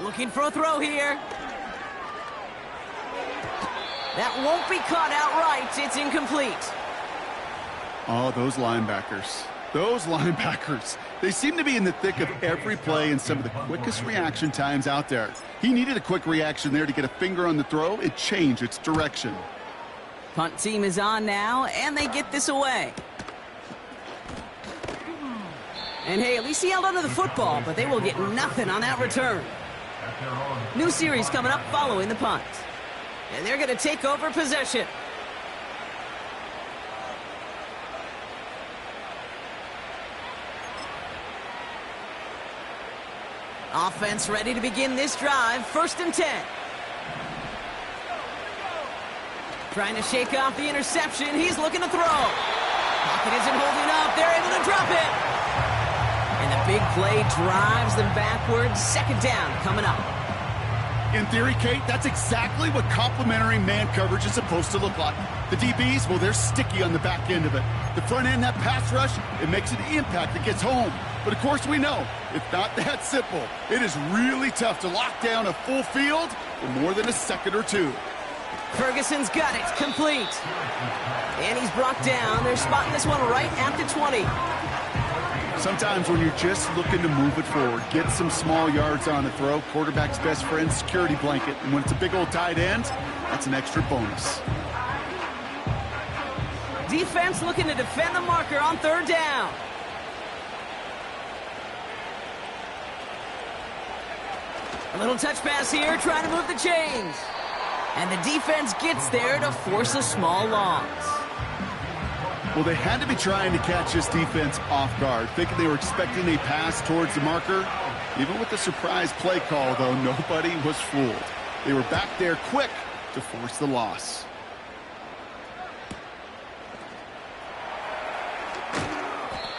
Looking for a throw here. That won't be caught outright. It's incomplete. Oh, those linebackers. Those linebackers. They seem to be in the thick of every play and some of the quickest reaction times out there. He needed a quick reaction there to get a finger on the throw and change its direction. Punt team is on now, and they get this away. And hey, at least he held onto the football, but they will get nothing on that return. New series coming up following the punt. And they're going to take over possession. Offense ready to begin this drive. 1st and 10. Trying to shake off the interception. He's looking to throw. Pocket isn't holding up. They're able to drop it. And the big play drives them backwards. 2nd down coming up. In theory, Kate, that's exactly what complementary man coverage is supposed to look like. The DBs, well, they're sticky on the back end of it. The front end, that pass rush, it makes an impact that gets home. But of course we know, it's not that simple. It is really tough to lock down a full field for more than a second or two. Ferguson's got it, complete. And he's brought down. They're spotting this one right at the 20. Sometimes when you're just looking to move it forward, get some small yards on a throw, quarterback's best friend, security blanket. And when it's a big old tight end, that's an extra bonus. Defense looking to defend the marker on third down. A little touch pass here, trying to move the chains. And the defense gets there to force a small loss. Well, they had to be trying to catch this defense off guard, thinking they were expecting a pass towards the marker. Even with the surprise play call, though, nobody was fooled. They were back there quick to force the loss.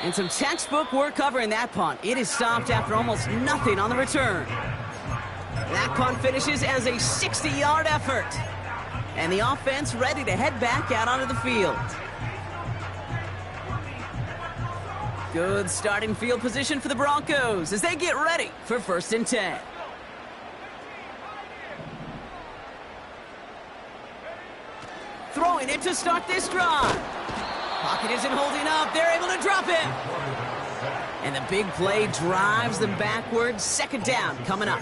And some textbook work covering that punt. It is stopped after almost nothing on the return. That punt finishes as a 60-yard effort. And the offense ready to head back out onto the field. Good starting field position for the Broncos as they get ready for 1st and 10. Throwing it to start this drive. Pocket isn't holding up. They're able to drop it. And the big play drives them backwards. 2nd down coming up.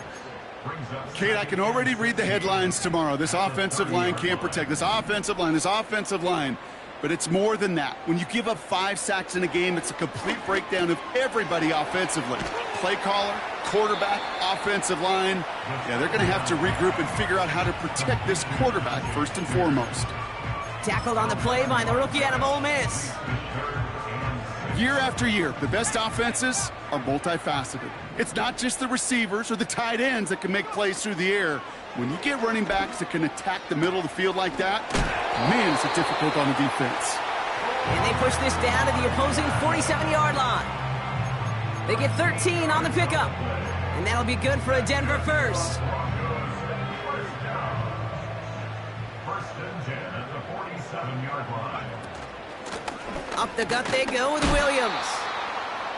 Kate, I can already read the headlines tomorrow. This offensive line can't protect. This offensive line. But it's more than that. When you give up 5 sacks in a game, it's a complete breakdown of everybody offensively. Play caller, quarterback, offensive line. Yeah, they're going to have to regroup and figure out how to protect this quarterback first and foremost. Tackled on the play by the rookie out of Ole Miss. Year after year, the best offenses are multifaceted. It's not just the receivers or the tight ends that can make plays through the air. When you get running backs that can attack the middle of the field like that, man, is it difficult on the defense. And they push this down to the opposing 47-yard line. They get 13 on the pickup. And that'll be good for a Denver first. 1st and 10 at the 47-yard line. Up the gut they go with Williams.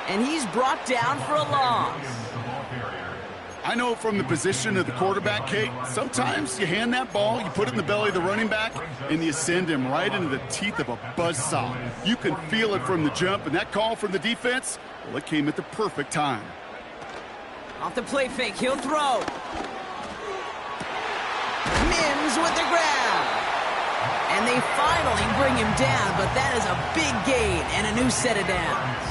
And he's brought down for a loss. I know from the position of the quarterback, Kate, sometimes you hand that ball, you put it in the belly of the running back, and you send him right into the teeth of a buzzsaw. You can feel it from the jump, and that call from the defense, well, it came at the perfect time. Off the play fake, he'll throw. Mims with the grab. And they finally bring him down, but that is a big gain and a new set of downs.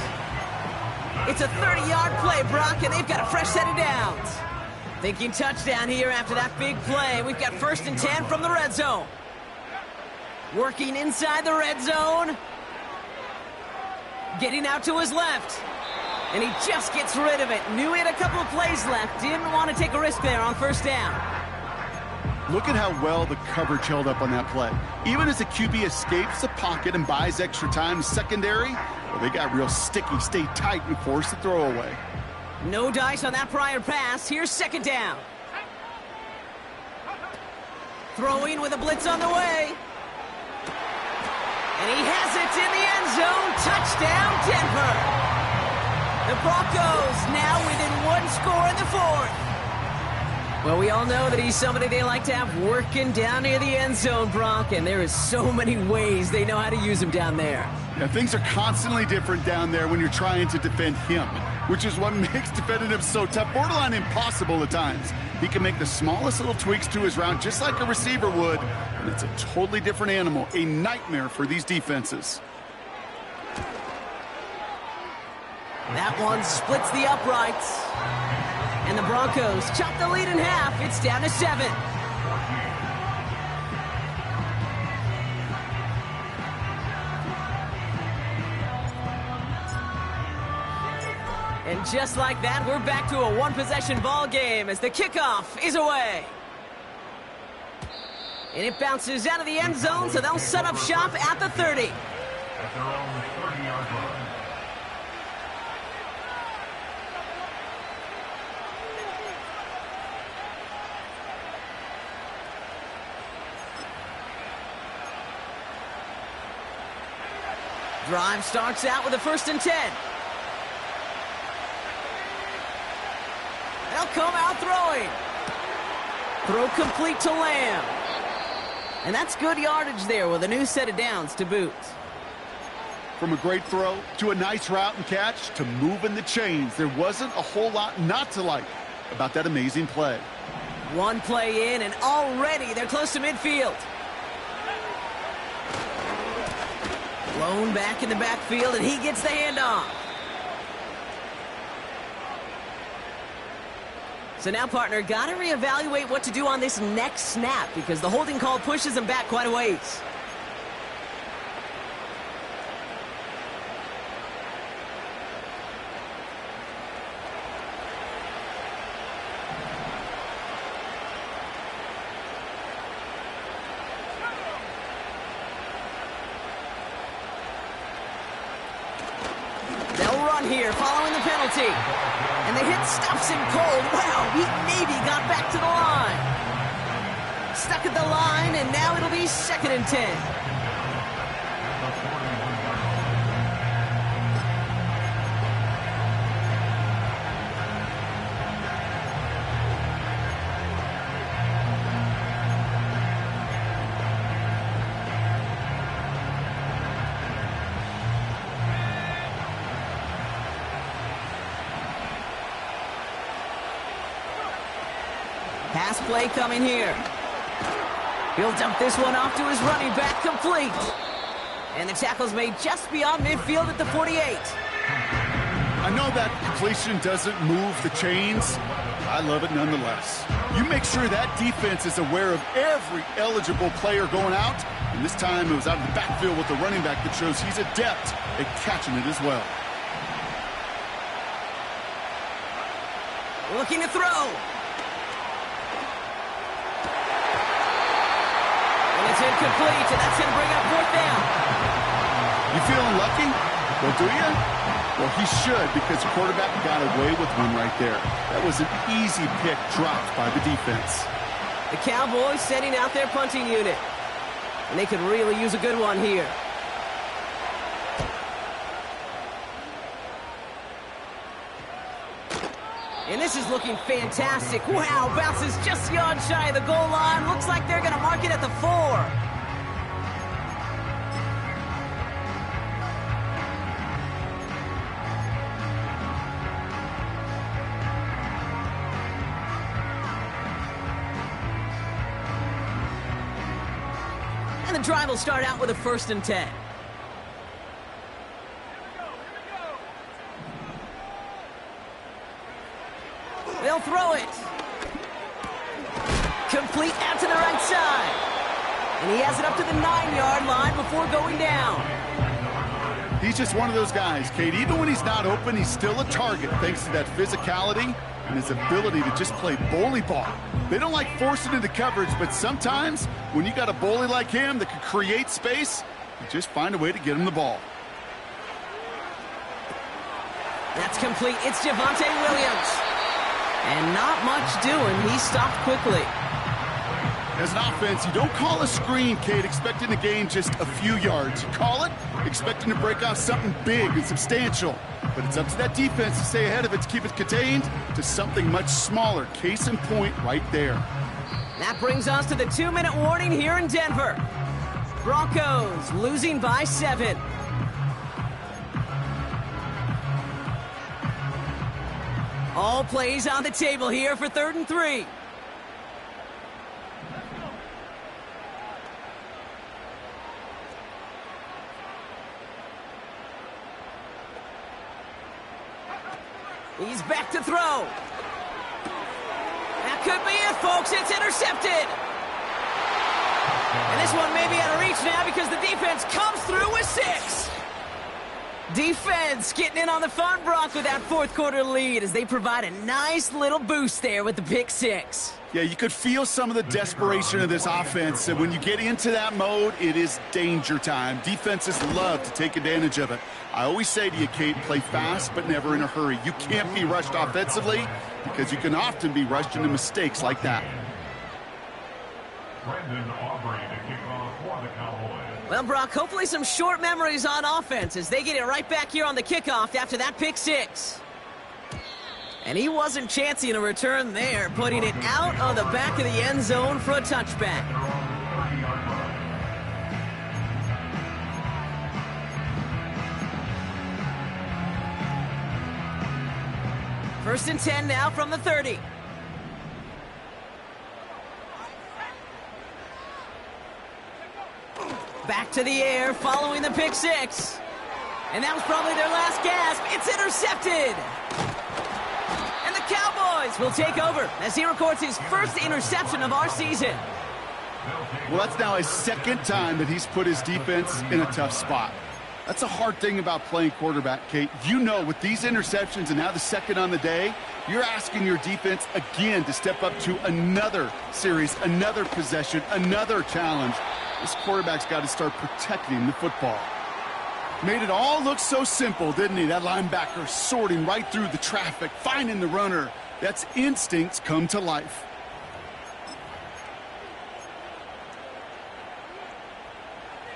It's a 30-yard play, Brock, and they've got a fresh set of downs. Thinking touchdown here after that big play. We've got 1st and 10 from the red zone. Working inside the red zone. Getting out to his left. And he just gets rid of it. Knew he had a couple of plays left. Didn't want to take a risk there on 1st down. Look at how well the coverage held up on that play. Even as the QB escapes the pocket and buys extra time, secondary, well, they got real sticky, stayed tight, and forced the throw away. No dice on that prior pass. Here's 2nd down. Throwing with a blitz on the way. And he has it in the end zone. Touchdown, Denver. The Broncos now within 1 score in the 4th. Well, we all know that he's somebody they like to have working down near the end zone, Brock, and there is so many ways they know how to use him down there. Yeah, things are constantly different down there when you're trying to defend him, which is what makes defending him so tough, borderline impossible at times. He can make the smallest little tweaks to his route just like a receiver would, and it's a totally different animal, a nightmare for these defenses. That one splits the uprights. And the Broncos chop the lead in half. It's down to 7. And just like that, we're back to a one-possession ball game as the kickoff is away. And it bounces out of the end zone, so they'll set up shop at the 30. At their own 30-yard line. Drive starts out with a 1st and 10. They'll come out throwing. Throw complete to Lamb. And that's good yardage there with a new set of downs to boot. From a great throw to a nice route and catch to moving the chains, there wasn't a whole lot not to like about that amazing play. One play in, and already they're close to midfield. Blown back in the backfield, and he gets the handoff. So now, partner, got to reevaluate what to do on this next snap because the holding call pushes him back quite a ways. They'll run here following the penalty. And the hit stops him cold. Wow, he maybe got back to the line. Stuck at the line, and now it'll be 2nd and 10. Pass play coming here. He'll dump this one off to his running back, complete. And the tackle's made just beyond midfield at the 48. I know that completion doesn't move the chains. I love it nonetheless. You make sure that defense is aware of every eligible player going out. And this time it was out of the backfield with the running back that shows he's adept at catching it as well. Looking to throw. It's incomplete, and that's going to bring up 4th down. You feeling lucky? Well, do you? Well, he should because the quarterback got away with one right there. That was an easy pick dropped by the defense. The Cowboys setting out their punting unit. And they could really use a good one here. And this is looking fantastic. Wow, bounces just beyond shy of the goal line. Looks like they're going to mark it at the 4. And the drive will start out with a 1st and 10. They'll throw it. Complete out to the right side. And he has it up to the 9-yard line before going down. He's just one of those guys, Kate. Even when he's not open, he's still a target thanks to that physicality and his ability to just play bully ball. They don't like forcing into coverage, but sometimes when you got a bully like him that can create space, you just find a way to get him the ball. That's complete. It's Javonte Williams. And not much doing. He stopped quickly. As an offense, you don't call a screen, Kate, expecting to gain just a few yards. You call it expecting to break off something big and substantial. But it's up to that defense to stay ahead of it, to keep it contained to something much smaller. Case in point right there. That brings us to the 2-minute warning here in Denver. Broncos losing by 7. All plays on the table here for 3rd and 3. He's back to throw. That could be it, folks. It's intercepted. And this one may be out of reach now because the defense comes through with 6. Defense getting in on the fun, Brock, with that 4th quarter lead as they provide a nice little boost there with the pick 6. Yeah, you could feel some of the desperation of this offense. And when you get into that mode, it is danger time. Defenses love to take advantage of it. I always say to you, Kate, play fast but never in a hurry. You can't be rushed offensively because you can often be rushed into mistakes like that. Brendan Aubrey to kick off for the Cowboys. Well, Brock, hopefully some short memories on offense as they get it right back here on the kickoff after that pick six. And he wasn't chancing a return there, putting it out on the back of the end zone for a touchback. First and 10 now from the 30. Back to the air following the pick six. And that was probably their last gasp. It's intercepted. And the Cowboys will take over as he records his first interception of our season. Well, that's now his second time that he's put his defense in a tough spot. That's a hard thing about playing quarterback, Kate. You know, with these interceptions and now the second on the day, you're asking your defense again to step up to another series, another possession, another challenge. This quarterback's got to start protecting the football. Made it all look so simple, didn't he? That linebacker sorting right through the traffic, finding the runner. That's instincts come to life.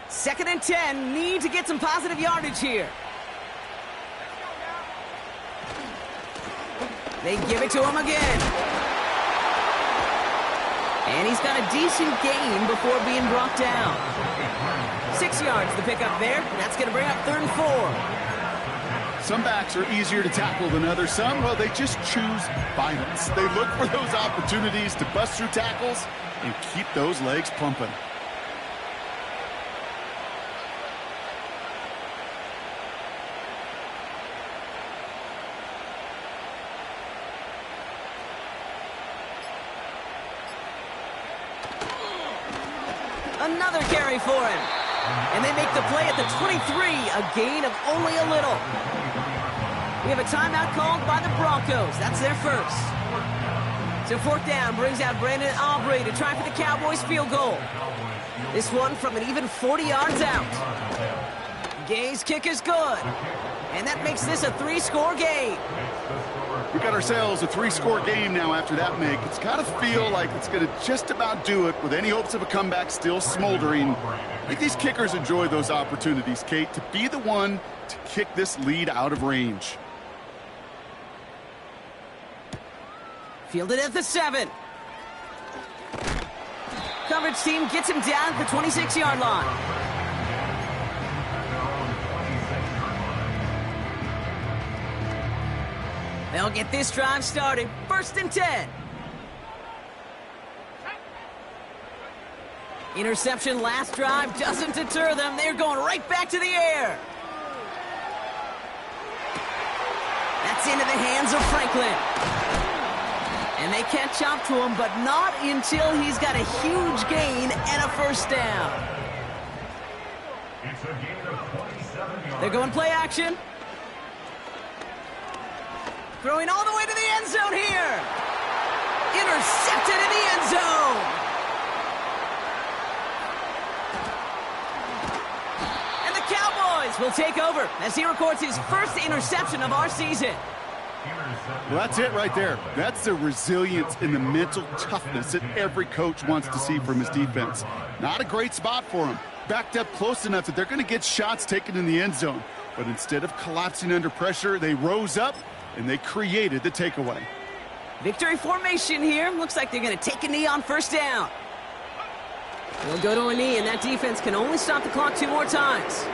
Second and 10, need to get some positive yardage here. They give it to him again. And he's got a decent gain before being brought down. 6 yards the pickup there. That's going to bring up 3rd and 4. Some backs are easier to tackle than others. Some, well, they just choose violence. They look for those opportunities to bust through tackles and keep those legs pumping. Another carry for him. And they make the play at the 23, a gain of only a little. We have a timeout called by the Broncos. That's their first. So 4th down brings out Brendan Aubrey to try for the Cowboys field goal. This one from an even 40 yards out. Gay's kick is good. And that makes this a 3-score game. We got ourselves a 3-score game now after that make. It's got to feel like it's going to just about do it with any hopes of a comeback still smoldering. I think these kickers enjoy those opportunities, Kate, to be the one to kick this lead out of range. Fielded at the 7. Coverage team gets him down at the 26-yard line. They'll get this drive started. 1st and 10. Interception last drive doesn't deter them. They're going right back to the air. That's into the hands of Franklin. And they catch up to him, but not until he's got a huge gain and a 1st down. It's a gain of 27 yards. They're going play action. Throwing all the way to the end zone here. Intercepted in the end zone. And the Cowboys will take over as he records his first interception of our season. Well, that's it right there. That's the resilience and the mental toughness that every coach wants to see from his defense. Not a great spot for him. Backed up close enough that they're going to get shots taken in the end zone. But instead of collapsing under pressure, they rose up and they created the takeaway. Victory formation here. Looks like they're going to take a knee on 1st down. They'll go to a knee, and that defense can only stop the clock 2 more times.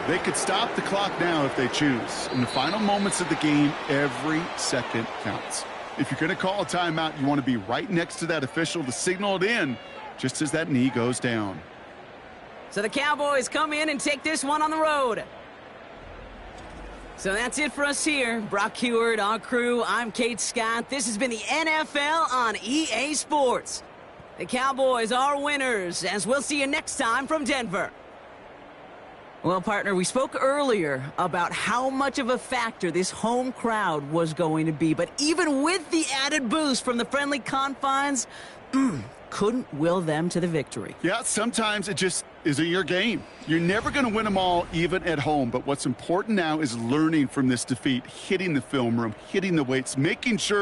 They could stop the clock now if they choose. In the final moments of the game, every second counts. If you're going to call a timeout, you want to be right next to that official to signal it in just as that knee goes down. So the Cowboys come in and take this one on the road. So that's it for us here. Brock Heward, our crew, I'm Kate Scott. This has been the NFL on EA Sports. The Cowboys are winners, as we'll see you next time from Denver. Well, partner, we spoke earlier about how much of a factor this home crowd was going to be. But even with the added boost from the friendly confines, couldn't will them to the victory. Yeah, sometimes it just isn't your game. You're never going to win them all, even at home. But what's important now is learning from this defeat, hitting the film room, hitting the weights, making sure